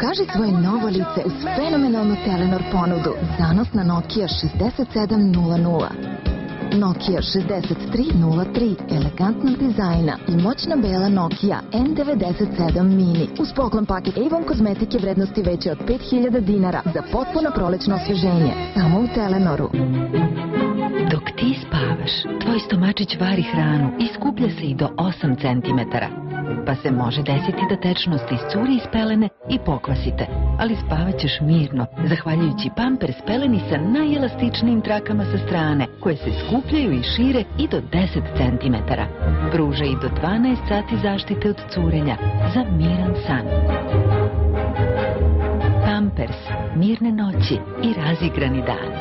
Pokaži svoje novo lice uz fenomenalnu Telenor ponudu. Zanosna Nokia 6700. Nokia 6303 elegantnog dizajna i moćna bela Nokia N97 Mini uz poklon paket Avon kozmetike vrednosti veće od 5000 dinara za potpuno prolećno osveženje. Samo u Telenoru. Dok ti spavaš, tvoj stomačić vari hranu i skuplja se i do 8 cm. Pa se može desiti da tečnost iscuri iz pelene i pokvasite, ali spavat ćeš mirno, zahvaljujući Pampers peleni sa najelastičnijim trakama sa strane, koje se skupljaju i šire i do 10 cm. Pruža i do 12 sati zaštite od curenja za miran san. Pampers, mirne noći i razigrani dan.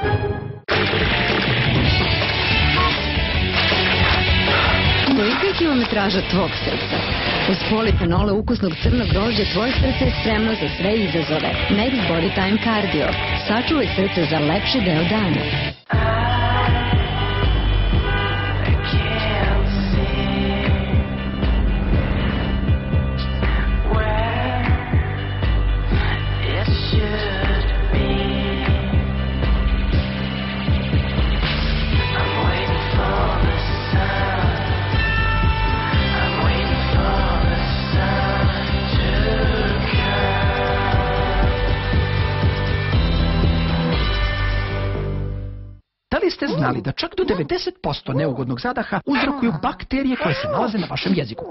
Kolika je kilometraža tvog srca? Uz polifenole ukusnog crnog grožđa tvoje srce je spremno za sve izazove. Max Body Time Cardio. Sačuvaj srce za lepši deo dana. Da li ste znali da čak do 90% neugodnog zadaha uzrokuju bakterije koje se nalaze na vašem jeziku?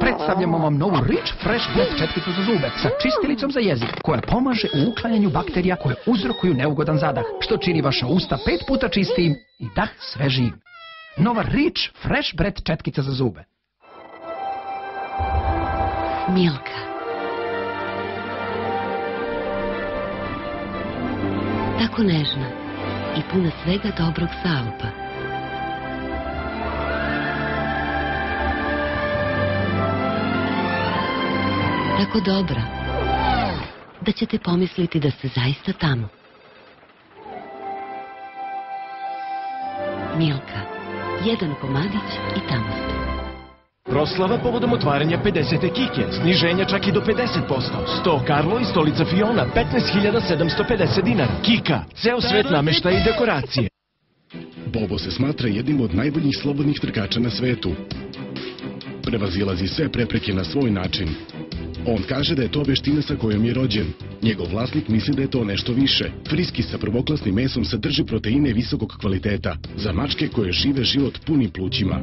Predstavljamo vam novu Rich Fresh Breath četkicu za zube sa čistilicom za jezik koja pomaže u uklanjanju bakterija koje uzrokuju neugodan zadah, što čini vaša usta 5 puta čistijim i dah svežijim. Nova Rich Fresh Breath četkica za zube. Milka. Tako nežna i puna svega dobrog sa Alpa. Tako dobra, da ćete pomisliti da ste zaista tamo. Milka. Jedan komadić i tamo ste. Proslava povodom otvaranja 50. Kike, sniženja čak i do 50%. 100 Karlo i stolica Fiona, 15.750 dinara. Kika, ceo svet namešta i dekoracije. Bobo se smatra jednim od najboljih slobodnih trkača na svetu. Prevazilazi sve prepreke na svoj način. On kaže da je to veština sa kojom je rođen. Njegov vlasnik misli da je to nešto više. Friski sa prvoklasnim mesom sadrži proteine visokog kvaliteta za mačke koje žive život punim plućima.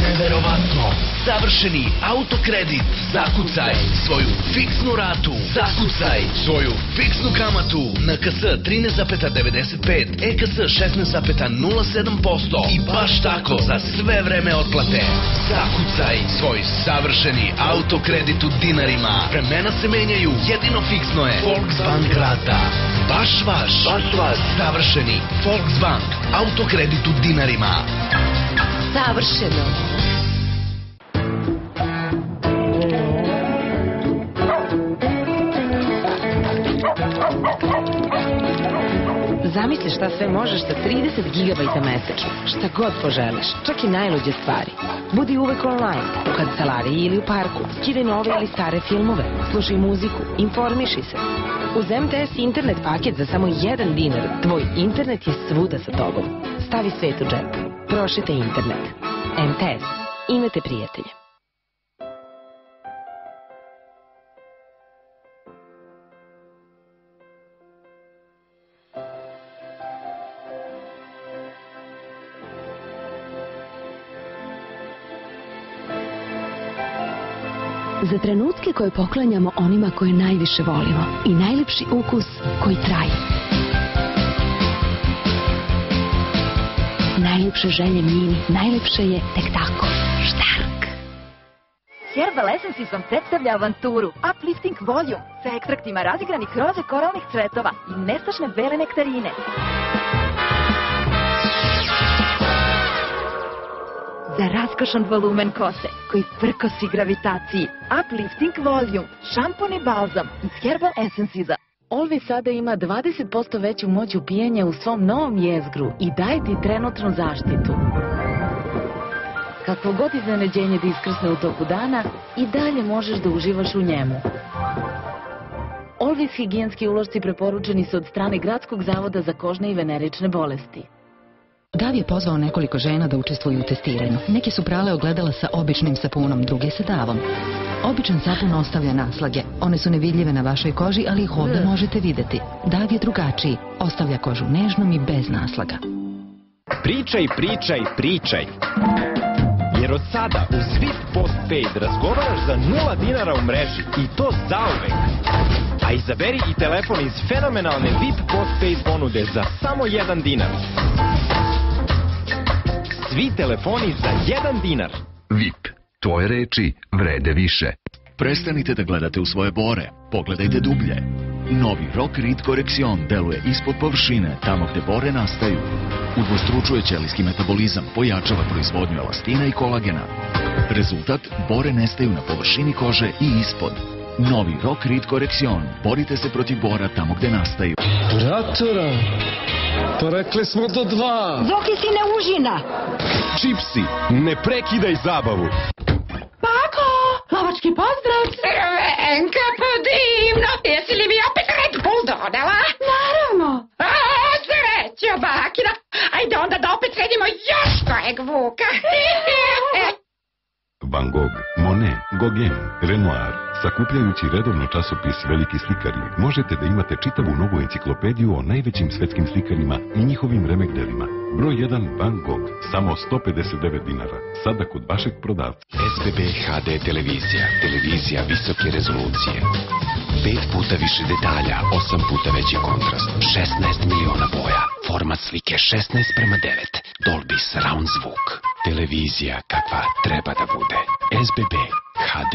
Neverovatno! Savršeni autokredit. Zakucaj svoju fiksnu ratu. Zakucaj svoju fiksnu kamatu. NKS 13,95, EKS 16,07% i baš tako za sve vreme otplate. Zakucaj svoj savršeni autokredit u dinarima. Vremena se menjaju, jedino fiksno je Volksbank rata. Baš vaš savršeni Volksbank autokredit u dinarima. Savršeno. Zamisli šta sve možeš sa 30 GB mesečno. Šta god poželiš, čak i najluđe stvari. Budi uvek online, u kancelariji ili u parku. Skidaj nove ili stare filmove, slušaj muziku, informiši se. Uz MTS internet paket za samo 1 dinar, tvoj internet je svuda sa tobom. Stavi svet u džep. Prošitaj internet. MTS. Imate prijatelje. Za trenutke koje poklanjamo onima koje najviše volimo i najlepši ukus koji traje. Najlepše želje Mini, najlepše je tek tako. Štark! Herbal Essences vam predstavlja avanturu Uplifting Volume sa ekstraktima razigranih roze koralnih cvetova i nestašne bele nektarine. Za raskošan volumen kose koji prkosi gravitaciji. Uplifting Volume, šampon i balzam iz Herbal Essences-a. Olvi sada ima 20% veću moć upijanja u svom novom jezgru i daje ti trenutnu zaštitu. Kakvo god iznenađenje da iskrsne u toku dana, i dalje možeš da uživaš u njemu. Olvis higijenski ulošci preporučeni su od strane Gradskog zavoda za kožne i venerične bolesti. Dav je pozvao nekoliko žena da učestvuju u testiranju. Neke su prale ogledala sa običnim sapunom, druge sa Davom. Običan sapun ostavlja naslage. One su nevidljive na vašoj koži, ali ih ovdje možete vidjeti. Dav je drugačiji. Ostavlja kožu nežnom i bez naslaga. Pričaj, pričaj, pričaj. Jer od sada uz VIP Postpaid razgovaraš za 0 dinara u mreži. I to zauvek. A izaberi i telefon iz fenomenalne VIP Postpaid ponude za samo 1 dinar. Svi telefoni za 1 dinar. VIP. Tvoje reči vrede više. Prestanite da gledate u svoje bore. Pogledajte dublje. Novi Rock Reed Correction deluje ispod površine, tamo gde bore nastaju. Udvostručuje ćelijski metabolizam, pojačava proizvodnju elastina i kolagena. Rezultat, bore nestaju na površini kože i ispod. Novi Rock Reed Correction. Borite se protiv bora tamo gde nastaju. Bratora, pa rekli smo do 2. Zoki si ne užina! Čipsi, ne prekidaj zabavu. Bako, lovački pozdrav! Crvenka, pa divno! Jesi li mi opet Red Bull dodala? Naravno! A, srećo, bakina! Ajde onda da opet sredimo još kojeg Vuka! Van Gogh, Monet, Gauguin, Renoir. Sakupljajući redovno časopis Veliki slikari, možete da imate čitavu novu enciklopediju o najvećim svetskim slikarima i njihovim remek-delima. Broj 1 Van Gogh, samo 159 dinara. Sada kod vašeg prodavca. SBB HD televizija. Televizija visoke rezolucije. 5 puta više detalja, 8 puta veći kontrast, 16 miliona boja. Format slike 16:9. Dolby Surround zvuk. Televizija kakva treba da bude. SBB HD.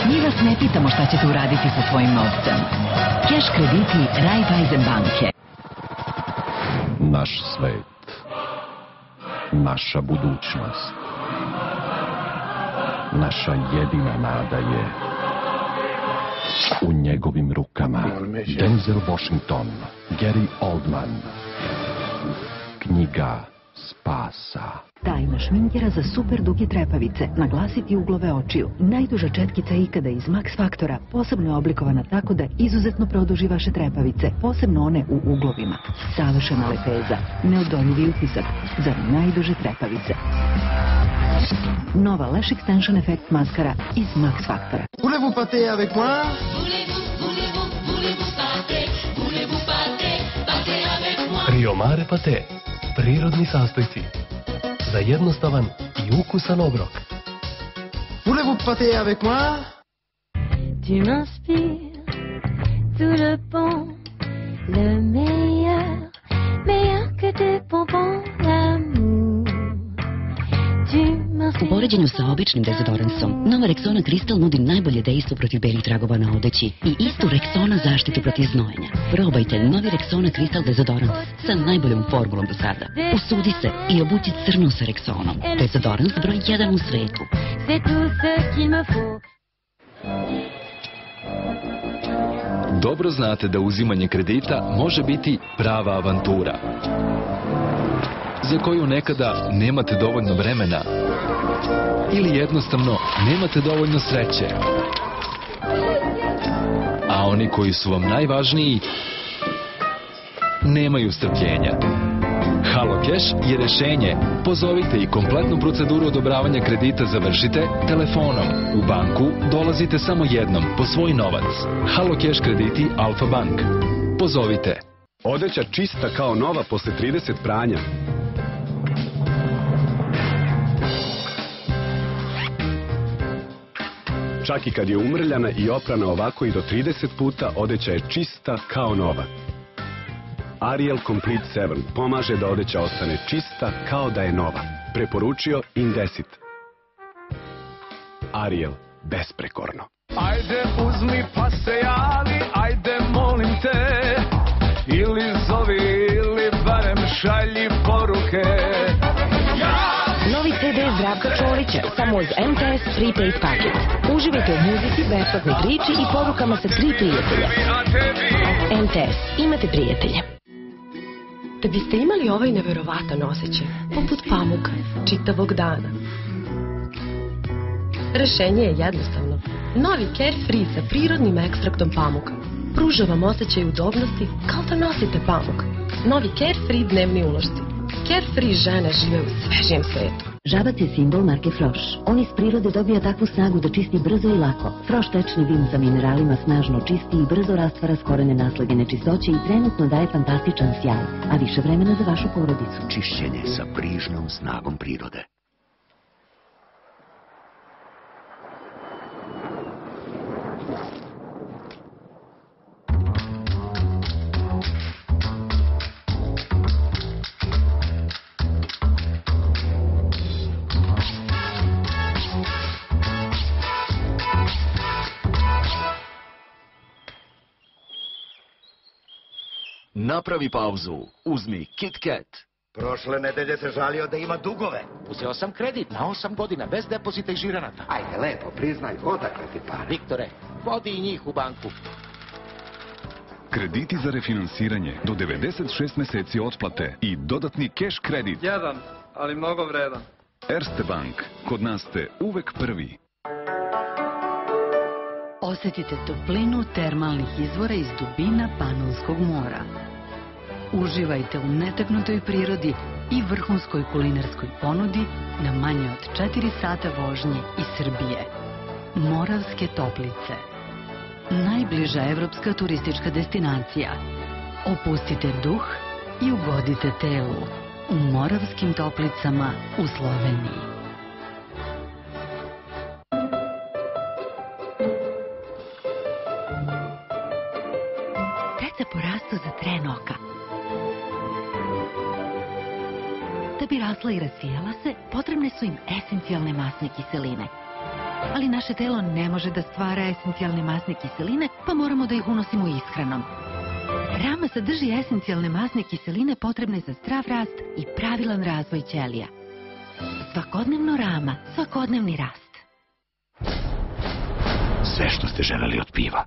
Mi vas ne pitamo šta ćete uraditi sa svojim novcem. Keš krediti Raiffeisen banke. Naš svet. Naša budućnost. Naša jedina nada je u njegovim rukama. Denzel Washington, Gary Oldman. Knjiga spasa. Tajna šminkera za super duge trepavice, naglasiti uglove očiju. Najduža četkica ikada iz Max Faktora, posebno je oblikovana tako da izuzetno produži vaše trepavice, posebno one u uglovima. Savršena lepeza, neodoljivi utisak za najduže trepavice. Nova Lash Extension Effect maskara iz Max Faktora. Voulez-vous pâter avec moi? Rio Mare Pate, prirodni sastojci za jednostavan i ukusan obrok. Voulez-vous pâter avec moi? Tu m'inspires tout le bon, le meilleur, meilleur que des bonbons d'amour. U poređenju sa običnim dezodoransom, nova Rexona Crystal nudi najbolje dejstvo protiv belih tragova na odeći i istu Rexona zaštitu protiv znojenja. Probajte novi Rexona Crystal dezodorans sa najboljom formulom do sada. Usudi se i obuci crno sa Rexonom. Dezodorans broj 1 u svetu. C'est tout ce qu'il me faut. Dobro znate da uzimanje kredita može biti prava avantura, za koju nekada nemate dovoljno vremena ili jednostavno nemate dovoljno sreće. A oni koji su vam najvažniji nemaju strpljenja. HaloCash je rešenje. Pozovite i kompletnu proceduru odobravanja kredita završite telefonom. U banku dolazite samo jednom po svoj novac. HaloCash krediti Alfa Bank. Pozovite. Odeća čista kao nova posle 30 pranja. Čak i kad je umrljana i oprana ovako i do 30 puta, odeća je čista kao nova. Ariel Complete 7 pomaže da odeća ostane čista kao da je nova. Preporučio Indesit. Ariel, besprekorno. Ajde uzmi pa se javi, ajde molim te, ili zovi ili barem šalji poruke. Novi CD Zdrav Luka Čolića samo uz MTS Prepaid paket. Uživajte u muzici, besplatnoj priči i porukama sa 3 prijatelja. MTS. Imate prijatelje. Da biste imali ovaj neverovatan osjećaj, poput pamuka, čitavog dana. Rešenje je jednostavno. Novi Carefree sa prirodnim ekstraktom pamuka. Pruža vam osjećaj udobnosti kao da nosite pamuk. Novi Carefree dnevni ulošci. Carefree žene žive u svežijem svetu. Žabac je simbol marke Froš. On iz prirode dobija takvu snagu da čisti brzo i lako. Froš tečni vim sa mineralima snažno čisti i brzo rastvara skorene naslage nečistoće i trenutno daje fantastičan sjaj, a više vremena za vašu porodicu. Čišćenje sa brižnom snagom prirode. Napravi pauzu, uzmi Kit Kat. Prošle nedelje se žalio da ima dugove. Uzeo sam kredit na 8 godina, bez depozita i žiranata. Ajde, lepo, priznaj, odakle ti pare? Viktore, vodi i njih u banku. Krediti za refinansiranje do 96 meseci otplate i dodatni keš kredit. Jedan, ali mnogo vredan. Erste Bank, kod nas ste uvek prvi. Osetite toplinu termalnih izvora iz dubina Panonskog mora. Uživajte u netaknutoj prirodi i vrhunskoj kulinarskoj ponudi na manje od 4 sata vožnje iz Srbije. Moravske Toplice. Najbliža evropska turistička destinacija. Opustite duh i ugodite telu u Moravskim Toplicama u Sloveniji. Deca porastu za tren oka. Da bi rasla i razvijala se, potrebne su im esencijalne masne kiseline. Ali naše telo ne može da stvara esencijalne masne kiseline, pa moramo da ih unosimo ishranom. Rama sadrži esencijalne masne kiseline potrebne za zdrav rast i pravilan razvoj ćelija. Svakodnevno Rama, svakodnevni rast. Sve što ste želeli od piva.